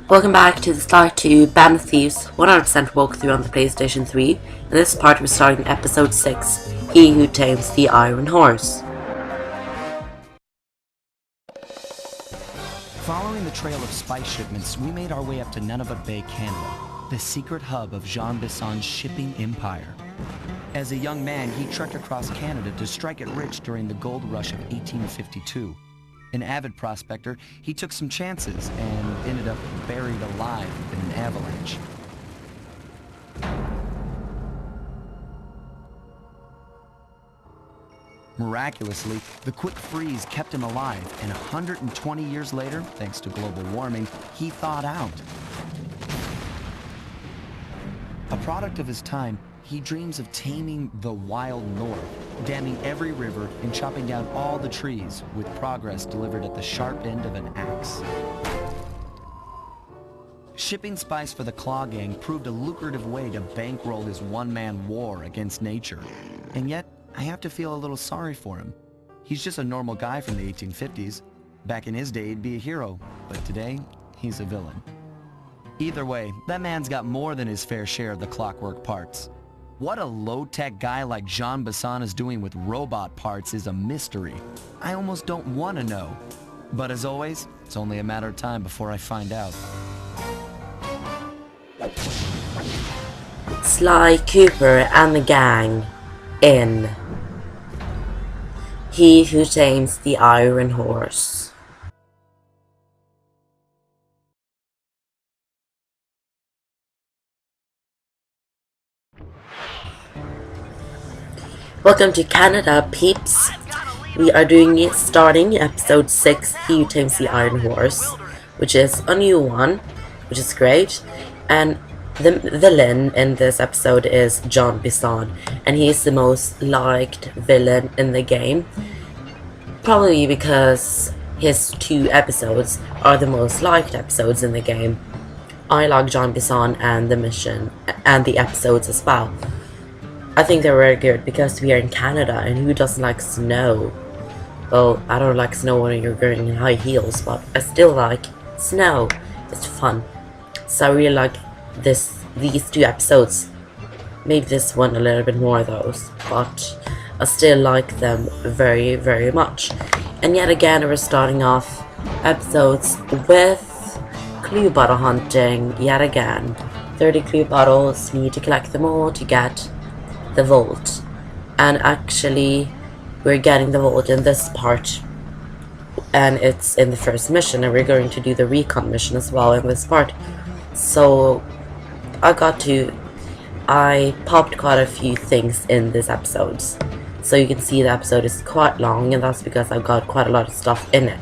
Welcome back to the Start to Band of Thieves 100% walkthrough on the PlayStation 3. In this part we're starting episode 6, He Who Tames the Iron Horse. Following the trail of spice shipments, we made our way up to Nunavut Bay, Canada, the secret hub of Jean Bisson's shipping empire. As a young man, he trekked across Canada to strike it rich during the gold rush of 1852. An avid prospector, he took some chances and ended up buried alive in an avalanche. Miraculously, the quick freeze kept him alive, and 120 years later, thanks to global warming, he thawed out. A product of his time, he dreams of taming the wild north, damming every river and chopping down all the trees, with progress delivered at the sharp end of an axe. Shipping spice for the Claw Gang proved a lucrative way to bankroll his one-man war against nature. And yet, I have to feel a little sorry for him. He's just a normal guy from the 1850s. Back in his day, he'd be a hero, but today, he's a villain. Either way, that man's got more than his fair share of the clockwork parts. What a low-tech guy like Jean Bisson is doing with robot parts is a mystery. I almost don't want to know. But as always, it's only a matter of time before I find out. Sly Cooper and the gang in He Who Tames the Iron Horse. Welcome to Canada, peeps. We are starting episode 6, He Who Tames the Iron Horse, which is a new one, which is great. And the villain in this episode is Jean Bisson, and he is the most liked villain in the game. Probably because his 2 episodes are the most liked episodes in the game. I like Jean Bisson and the mission and the episodes as well. I think they're very good because we are in Canada, and who doesn't like snow? Well, I don't like snow when you're going in high heels, but I still like snow. It's fun. So I really like these 2 episodes. Maybe this one a little bit more though, but I still like them very, very much. And yet again, we're starting off episodes with clue bottle hunting yet again. 30 clue bottles, we need to collect them all to get the vault. And actually we're getting the vault in this part, and it's in the first mission, and we're going to do the Recon mission as well in this part. So I popped quite a few things in this episode, so you can see the episode is quite long, and that's because I've got quite a lot of stuff in it.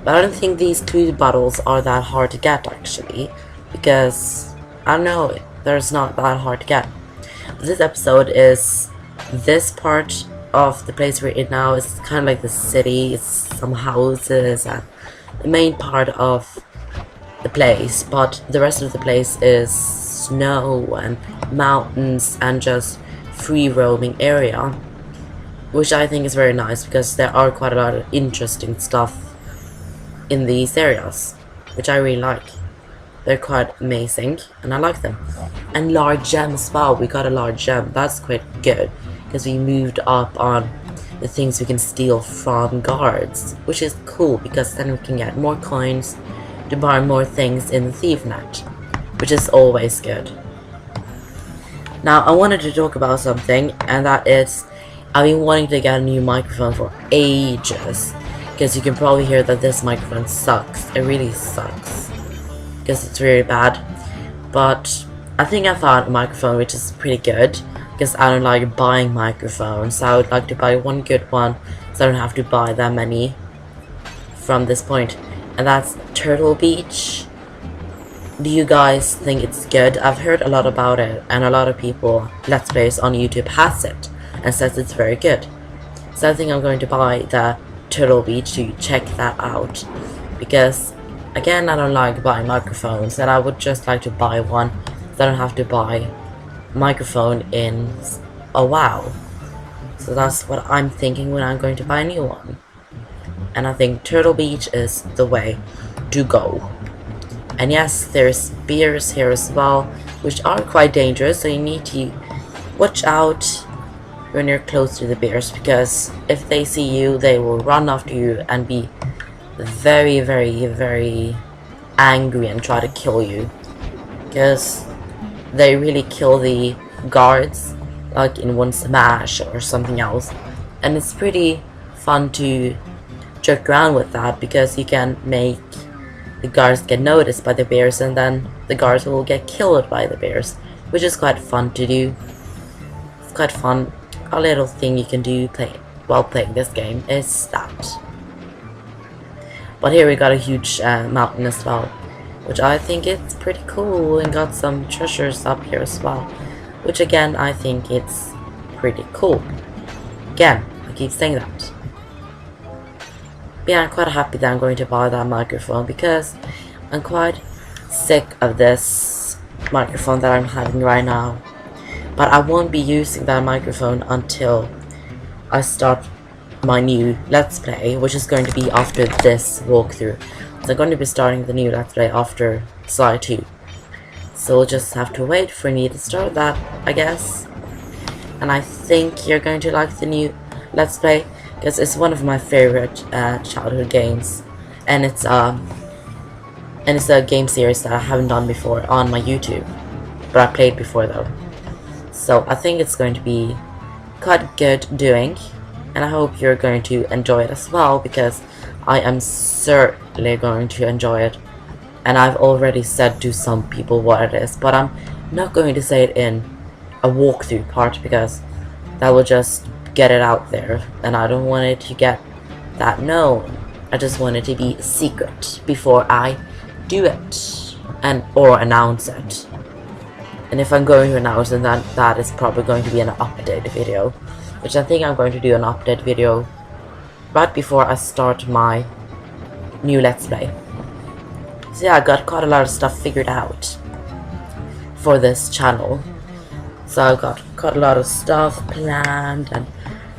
But I don't think these clue bottles are that hard to get actually, because I don't know, they're not that hard to get. This episode is this part of the place we're in now. Is kind of like the city, it's some houses and the main part of the place, but the rest of the place is snow and mountains and just free roaming area, which I think is very nice because there are quite a lot of interesting stuff in these areas, which I really like. They're quite amazing, and I like them. And large gem as well. We got a large gem. That's quite good, because we moved up on the things we can steal from guards, which is cool, because then we can get more coins to buy more things in the thief net, which is always good. Now, I wanted to talk about something, and that is, I've been wanting to get a new microphone for ages, because you can probably hear that this microphone sucks. It really sucks, because it's really bad. But I think I found a microphone which is pretty good, because I don't like buying microphones, so I would like to buy one good one so I don't have to buy that many from this point. And that's Turtle Beach. Do you guys think it's good? I've heard a lot about it, and a lot of people, Let's Players on YouTube, has it and says it's very good. So I think I'm going to buy the Turtle Beach to check that out, because again, I don't like buying microphones, and I would just like to buy one so I don't have to buy a microphone in a while. So that's what I'm thinking when I'm going to buy a new one. And I think Turtle Beach is the way to go. And yes, there's bears here as well, which are quite dangerous, so you need to watch out when you're close to the bears, because if they see you, they will run after you and be very, very, very angry and try to kill you. Because they really kill the guards, like in one smash or something else. And it's pretty fun to joke around with that, because you can make the guards get noticed by the bears, and then the guards will get killed by the bears, which is quite fun to do. It's quite fun. A little thing you can do while playing this game is that. But here we got a huge mountain as well, which I think it's pretty cool, and got some treasures up here as well, which again I think it's pretty cool. Again, I keep saying that. But yeah, I'm quite happy that I'm going to buy that microphone, because I'm quite sick of this microphone that I'm having right now. But I won't be using that microphone until I start my new Let's Play, which is going to be after this walkthrough. So I'm going to be starting the new Let's Play after Sly 2. So we'll just have to wait for me to start that, I guess. And I think you're going to like the new Let's Play, because it's one of my favorite childhood games. And it's a game series that I haven't done before on my YouTube, but I played before though. So I think it's going to be quite good doing, and I hope you're going to enjoy it as well, because I am certainly going to enjoy it. And I've already said to some people what it is, but I'm not going to say it in a walkthrough part, because that will just get it out there, and I don't want it to get that known. I just want it to be secret before I do it or announce it. And if I'm going to announce it, then that is probably going to be an update video, which I think I'm going to do an update video right before I start my new Let's Play. So yeah, I got quite a lot of stuff figured out for this channel. So I've got quite a lot of stuff planned, and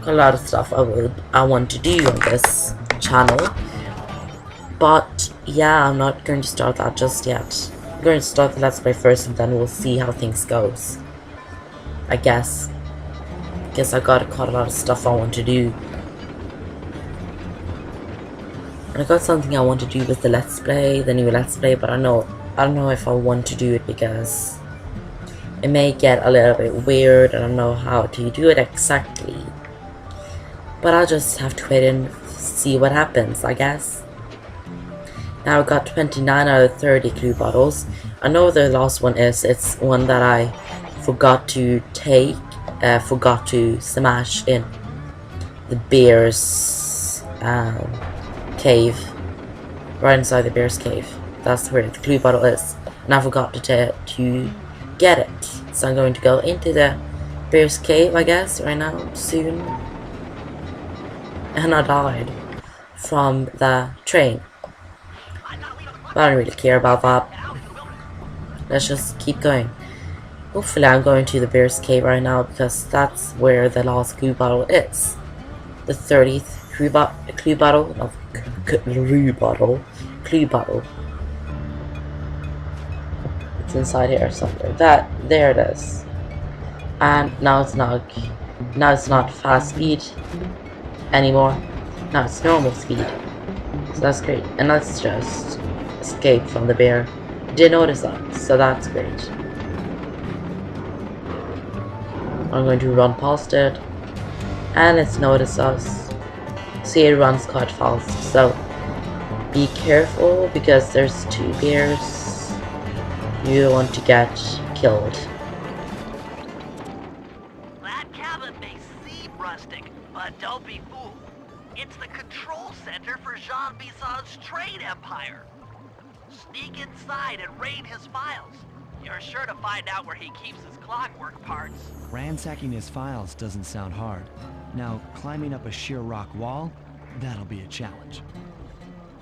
quite a lot of stuff I want to do on this channel. But yeah, I'm not going to start that just yet. I'm going to start the Let's Play first, and then we'll see how things goes, I guess. Guess I got quite a lot of stuff I want to do. And I got something I want to do with the Let's Play, the new Let's Play, but I don't know if I want to do it, because it may get a little bit weird. I don't know how to do it exactly. But I'll just have to wait and see what happens, I guess. Now I got 29 out of 30 clue bottles. I know the last one it's one that I forgot to forgot to smash in the bear's cave. Right inside the bear's cave. That's where the clue bottle is. And I forgot to get it. So I'm going to go into the bear's cave, I guess, right now, soon. And I died from the train. But I don't really care about that. Let's just keep going. Hopefully I'm going to the bear's cave right now, because that's where the last clue bottle is. The 30th clue bottle. It's inside here somewhere. There it is. And now it's not fast speed anymore. Now it's normal speed. So that's great. And let's just escape from the bear. Didn't notice that, so that's great. I'm going to run past it, and it's noticed us. See, it runs quite fast, so be careful, because there's two bears. You don't want to get killed. That cabin may seem rustic, but don't be fooled. It's the control center for Jean Bison's trade empire. Sneak inside and raid his files. You're sure to find out where he keeps his clockwork parts. Ransacking his files doesn't sound hard. Now, climbing up a sheer rock wall, that'll be a challenge.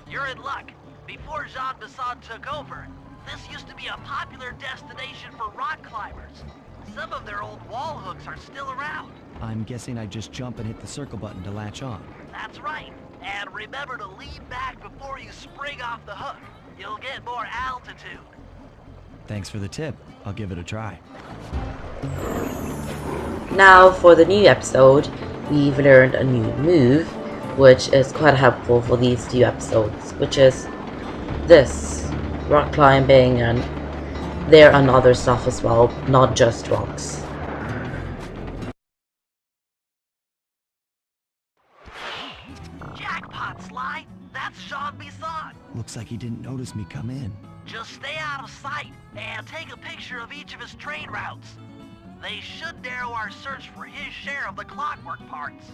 You're in luck. Before Jean Bisson took over, this used to be a popular destination for rock climbers. Some of their old wall hooks are still around. I'm guessing I just jump and hit the circle button to latch on. That's right. And remember to lean back before you spring off the hook. You'll get more altitude. Thanks for the tip. I'll give it a try. Now for the new episode, we've learned a new move, which is quite helpful for these two episodes, which is this, rock climbing, and there are other stuff as well, not just rocks. Jackpot, Sly. That's Jean Bisson. Looks like he didn't notice me come in. Just stay out of sight and take a picture of each of his train routes. They should narrow our search for his share of the clockwork parts.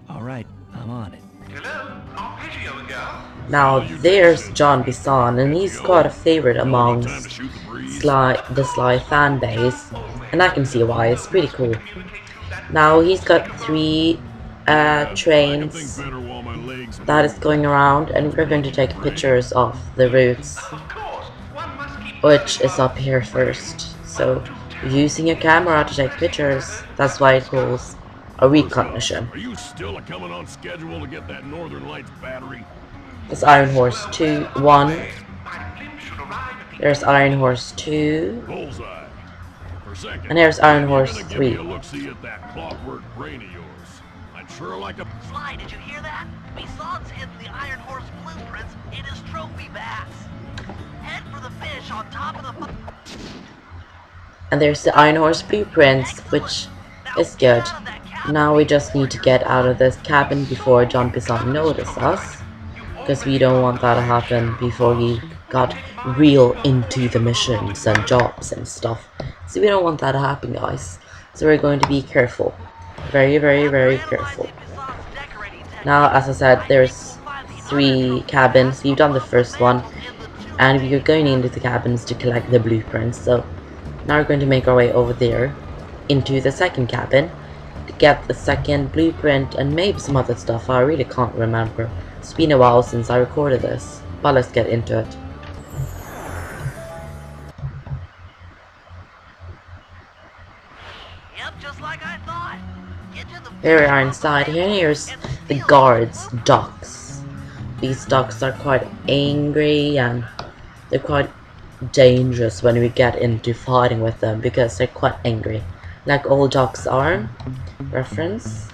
All right, I'm on it. Hello, arpeggio gal. Now there's John Bisson, and he's quite a favorite amongst the Sly fan base, and I can see why. It's pretty cool. Now he's got 3 trains that is going around, and we're going to take pictures of the routes, which is up here first. So using a camera to take pictures, that's why it calls a recon mission. Are you still coming on schedule to get that Northern Lights battery? There's Iron Horse 1. There's Iron Horse 2. Bullseye. For a second. And here's Iron Horse 3. Look-see at that clockwork brain of yours. I'd sure like a... Sly, did you hear that? Bisson's hidden the Iron Horse blueprints in his trophy bass. Head for the fish on top of the... And there's the Iron Horse blueprints, which is good. Now we just need to get out of this cabin before John Bisson notices us, because we don't want that to happen before he got real into the missions and jobs and stuff. So we don't want that to happen, guys. So we're going to be careful. Very, very, very careful. Now, as I said, there's 3 cabins. We've done the first one, and we are going into the cabins to collect the blueprints. So now we're going to make our way over there into the second cabin to get the second blueprint and maybe some other stuff. I really can't remember. It's been a while since I recorded this, but let's get into it. Yep, just like I thought. Get to the... Here we are inside. Here's the guards' ducks. These ducks are quite angry, and they're quite dangerous when we get into fighting with them because they're quite angry, like all ducks are. Reference.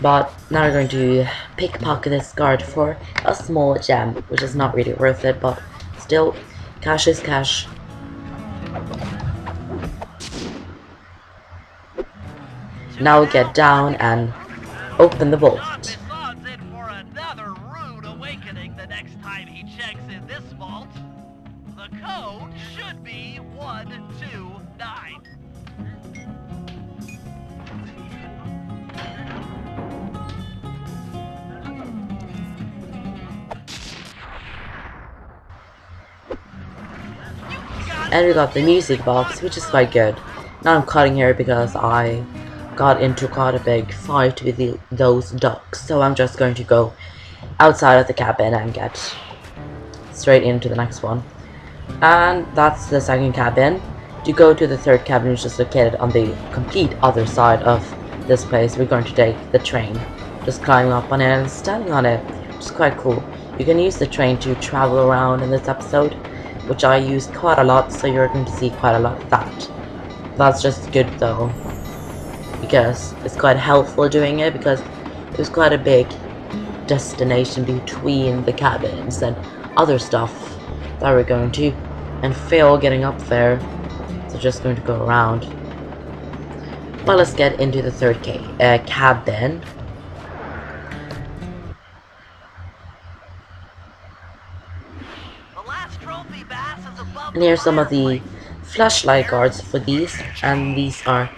But now we're going to pickpocket this guard for a small gem, which is not really worth it, but still, cash is cash. Now we get down and open the vault. Bisson's in for another rude awakening the next time he checks in this vault. The code should be 129. And we got the music box, which is quite good. Now I'm cutting here because I got into quite a big fight with those ducks, so I'm just going to go outside of the cabin and get straight into the next one. And that's the second cabin. To go to the third cabin, which is located on the complete other side of this place, we're going to take the train. Just climbing up on it and standing on it, which is quite cool. You can use the train to travel around in this episode, which I used quite a lot, so you're going to see quite a lot of that. That's just good though, because it's quite helpful doing it, because there's quite a big destination between the cabins and other stuff that we're going to, and fail getting up there, so just going to go around. But let's get into the third cabin. The last trophy bass is above. And here's some of the flashlight guards for these, and these are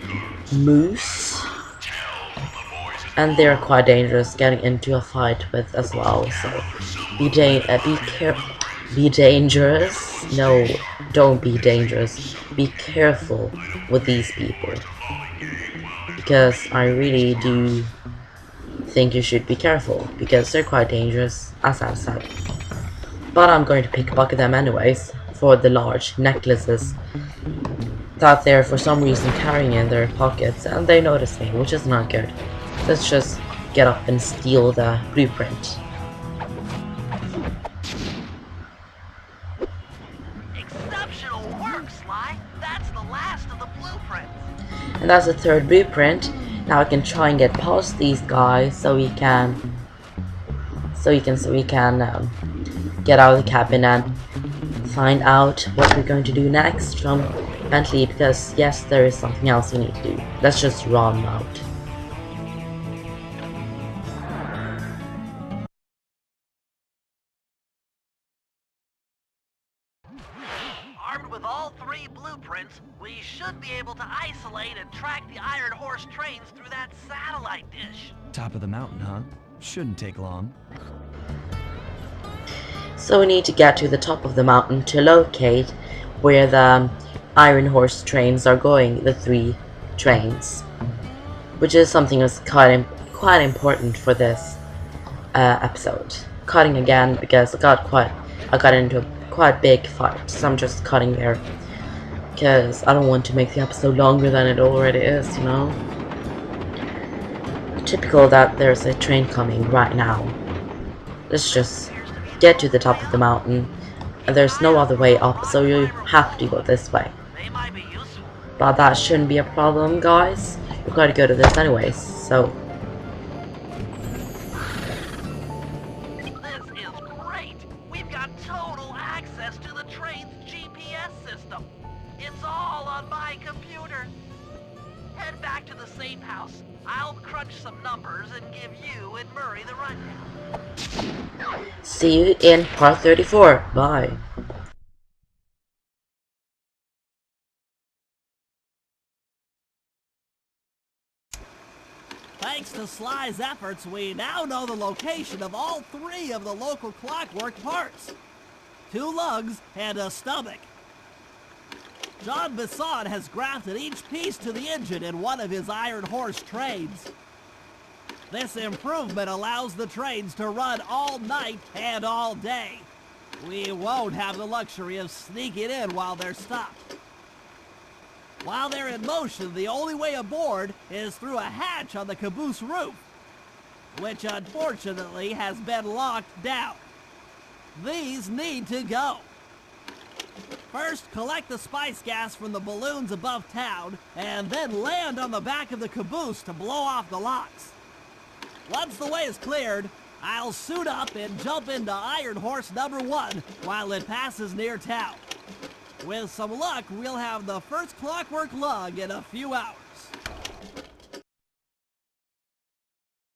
moose, and they're quite dangerous getting into a fight with as well, so be dangerous. No, don't be dangerous. Be careful with these people, because I really do think you should be careful, because they're quite dangerous, as I've said. But I'm going to pickpocket them anyways for the large necklaces that they're for some reason carrying in their pockets, and they notice me, which is not good. Let's just get up and steal the blueprint. And that's the third blueprint. Now I can try and get past these guys so we can get out of the cabin and find out what we're going to do next from Bentley, because yes, there is something else we need to do. Let's just run out. Armed with all 3 blueprints, we should be able to isolate and track the Iron Horse trains through that satellite dish. Top of the mountain, huh? Shouldn't take long. So we need to get to the top of the mountain to locate where the Iron Horse trains are going, the 3 trains, which is something that's quite important for this episode. Cutting again because I got into a quite big fight, so I'm just cutting there because I don't want to make the episode longer than it already is, you know. Typical that there's a train coming right now. Let's just get to the top of the mountain, and there's no other way up, so you have to go this way. They might be useful. But that shouldn't be a problem, guys. We've got to go to this anyways, so This is great! We've got total access to the train's GPS system. It's all on my computer. Head back to the safe house. I'll crunch some numbers and give you and Murray the rundown. see you in part 34. Bye. Thanks to Sly's efforts, we now know the location of all 3 of the local clockwork parts. 2 lugs and a stomach. John Bisson has grafted each piece to the engine in one of his Iron Horse trains. This improvement allows the trains to run all night and all day. We won't have the luxury of sneaking in while they're stopped. While they're in motion, the only way aboard is through a hatch on the caboose roof, which unfortunately has been locked down. These need to go. First, collect the spice gas from the balloons above town, and then land on the back of the caboose to blow off the locks. Once the way is cleared, I'll suit up and jump into Iron Horse number 1 while it passes near town. With some luck, we'll have the first clockwork lug in a few hours.